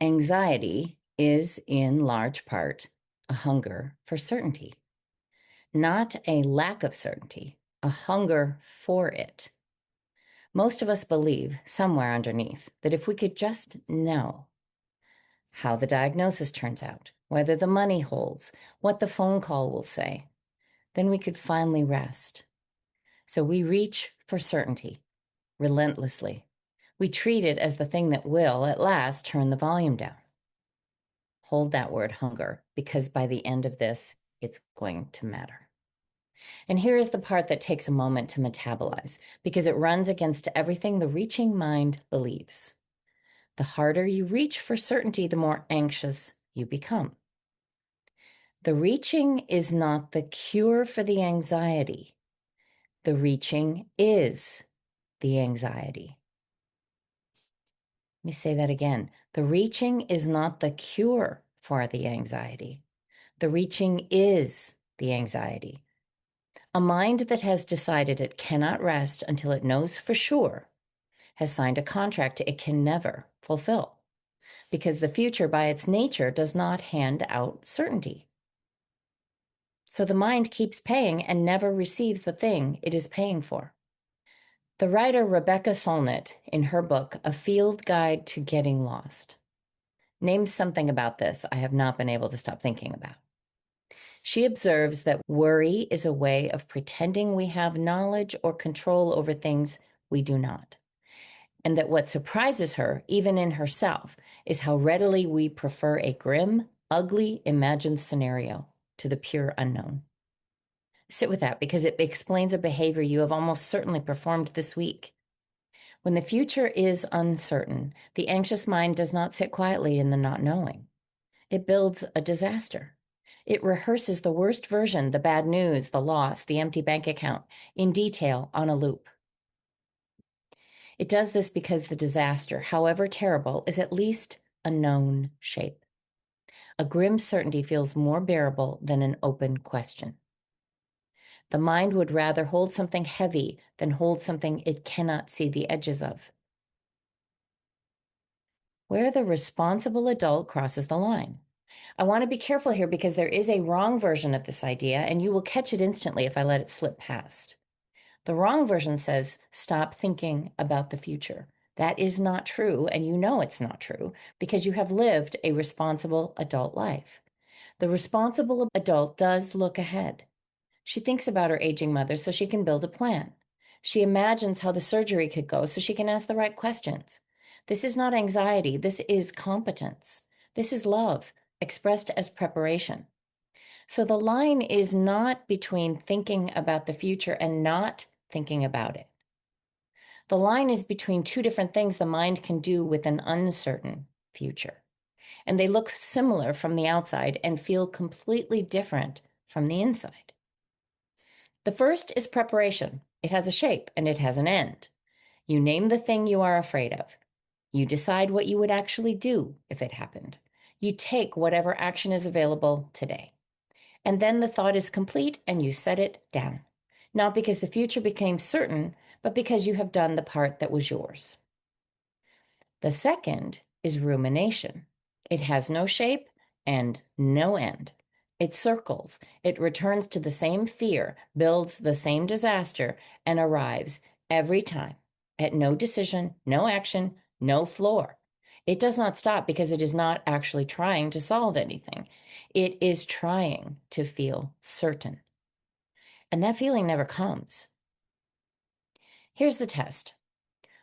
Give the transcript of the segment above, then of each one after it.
Anxiety is, in large part, a hunger for certainty, not a lack of certainty, a hunger for it. Most of us believe, somewhere underneath, that if we could just know how the diagnosis turns out, whether the money holds, what the phone call will say, then we could finally rest. So we reach for certainty relentlessly. We treat it as the thing that will, at last, turn the volume down. Hold that word hunger, because by the end of this, it's going to matter. And here is the part that takes a moment to metabolize, because it runs against everything the reaching mind believes. The harder you reach for certainty, the more anxious you become. The reaching is not the cure for the anxiety. The reaching is the anxiety. Let me say that again. The reaching is not the cure for the anxiety. The reaching is the anxiety. A mind that has decided it cannot rest until it knows for sure has signed a contract it can never fulfill, because the future by its nature does not hand out certainty. So the mind keeps paying and never receives the thing it is paying for. The writer Rebecca Solnit, in her book, A Field Guide to Getting Lost, names something about this I have not been able to stop thinking about. She observes that worry is a way of pretending we have knowledge or control over things we do not. And that what surprises her, even in herself, is how readily we prefer a grim, ugly, imagined scenario to the pure unknown. Sit with that, because it explains a behavior you have almost certainly performed this week. When the future is uncertain, the anxious mind does not sit quietly in the not knowing. It builds a disaster. It rehearses the worst version, the bad news, the loss, the empty bank account, in detail on a loop. It does this because the disaster, however terrible, is at least a known shape. A grim certainty feels more bearable than an open question. The mind would rather hold something heavy than hold something it cannot see the edges of. Where the responsible adult crosses the line. I want to be careful here, because there is a wrong version of this idea, and you will catch it instantly if I let it slip past. The wrong version says, stop thinking about the future. That is not true, and you know it's not true, because you have lived a responsible adult life. The responsible adult does look ahead. She thinks about her aging mother so she can build a plan. She imagines how the surgery could go so she can ask the right questions. This is not anxiety. This is competence. This is love, expressed as preparation. So the line is not between thinking about the future and not thinking about it. The line is between two different things the mind can do with an uncertain future. And they look similar from the outside and feel completely different from the inside. The first is preparation. It has a shape and it has an end. You name the thing you are afraid of. You decide what you would actually do if it happened. You take whatever action is available today. And then the thought is complete and you set it down. Not because the future became certain, but because you have done the part that was yours. The second is rumination. It has no shape and no end. It circles, it returns to the same fear, builds the same disaster, and arrives every time at no decision, no action, no floor. It does not stop because it is not actually trying to solve anything. It is trying to feel certain. And that feeling never comes. Here's the test.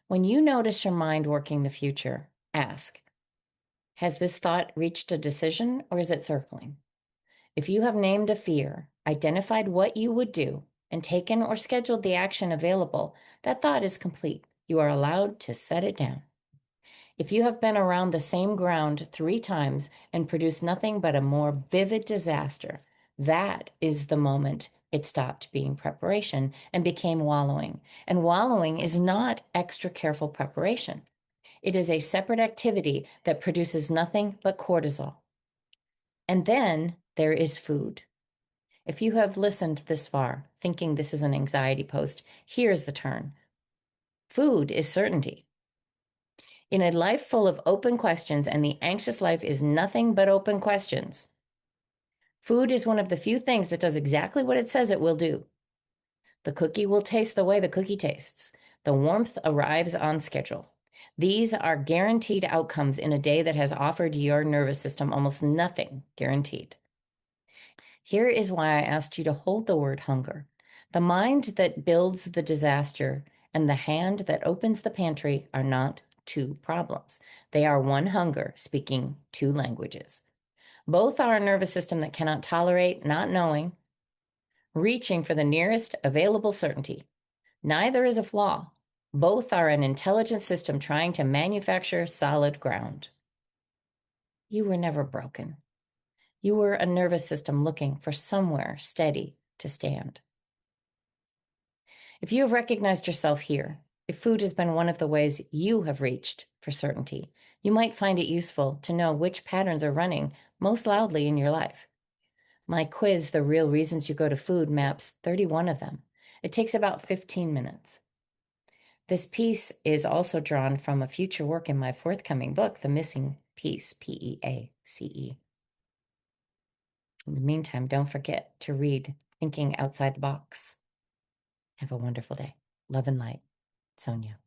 When you notice your mind working the future, ask, has this thought reached a decision or is it circling? If you have named a fear, identified what you would do, and taken or scheduled the action available, that thought is complete. You are allowed to set it down. If you have been around the same ground 3 times and produced nothing but a more vivid disaster, that is the moment it stopped being preparation and became wallowing. And wallowing is not extra careful preparation. It is a separate activity that produces nothing but cortisol. And then there is food. If you have listened this far, thinking this is an anxiety post, here's the turn. Food is certainty. In a life full of open questions, and the anxious life is nothing but open questions, food is one of the few things that does exactly what it says it will do. The cookie will taste the way the cookie tastes. The warmth arrives on schedule. These are guaranteed outcomes in a day that has offered your nervous system almost nothing guaranteed. Here is why I asked you to hold the word hunger. The mind that builds the disaster and the hand that opens the pantry are not two problems. They are one hunger speaking two languages. Both are a nervous system that cannot tolerate not knowing, reaching for the nearest available certainty. Neither is a flaw. Both are an intelligent system trying to manufacture solid ground. You were never broken. You were a nervous system looking for somewhere steady to stand. If you have recognized yourself here, if food has been one of the ways you have reached for certainty, you might find it useful to know which patterns are running most loudly in your life. My quiz, The Real Reasons You Go to Food, maps 31 of them. It takes about 15 minutes. This piece is also drawn from a future work in my forthcoming book, The Missing Piece, Peace. In the meantime, don't forget to read Thinking Outside the Box. Have a wonderful day. Love and light, Sonja.